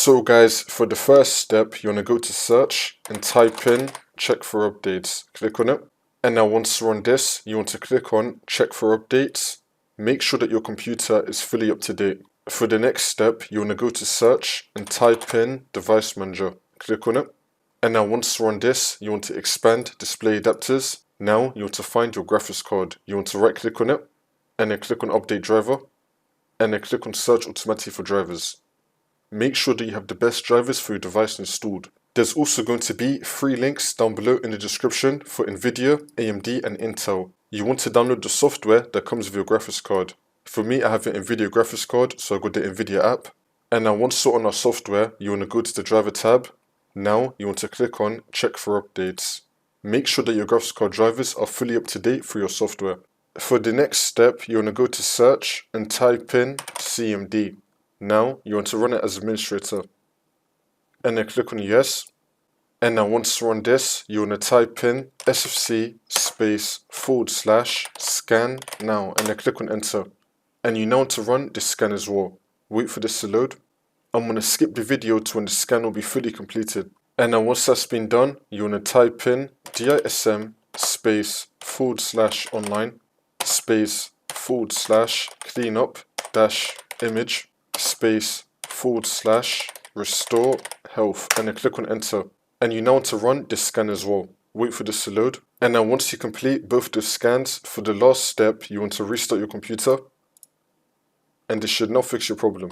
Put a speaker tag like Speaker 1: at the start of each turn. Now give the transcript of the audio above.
Speaker 1: So guys, for the first step, you want to go to search and type in check for updates. Click on it. And now once you're on this, you want to click on check for updates. Make sure that your computer is fully up to date. For the next step, you want to go to search and type in device manager. Click on it. And now once you're on this, you want to expand display adapters. Now you want to find your graphics card. You want to right click on it and then click on update driver and then click on search automatically for drivers. Make sure that you have the best drivers for your device installed. There's also going to be 3 links down below in the description for NVIDIA, AMD and Intel. You want to download the software that comes with your graphics card. For me, I have an NVIDIA graphics card, so I got the NVIDIA app. And now once you're on our software, you want to go to the driver tab. Now you want to click on check for updates. Make sure that your graphics card drivers are fully up to date for your software. For the next step, you want to go to search and type in CMD. Now you want to run it as administrator and then click on yes. And now once you're on this, you want to type in sfc /scan now and then click on enter. And you now want to run the scan as well. Wait for this to load. I'm going to skip the video to when the scan will be fully completed. And now once that's been done, you want to type in dism /online /cleanup -image /restore health and then click on enter. And you now want to run this scan as well. Wait for this to load. And now once you complete both the scans, for the last step you want to restart your computer and this should now fix your problem.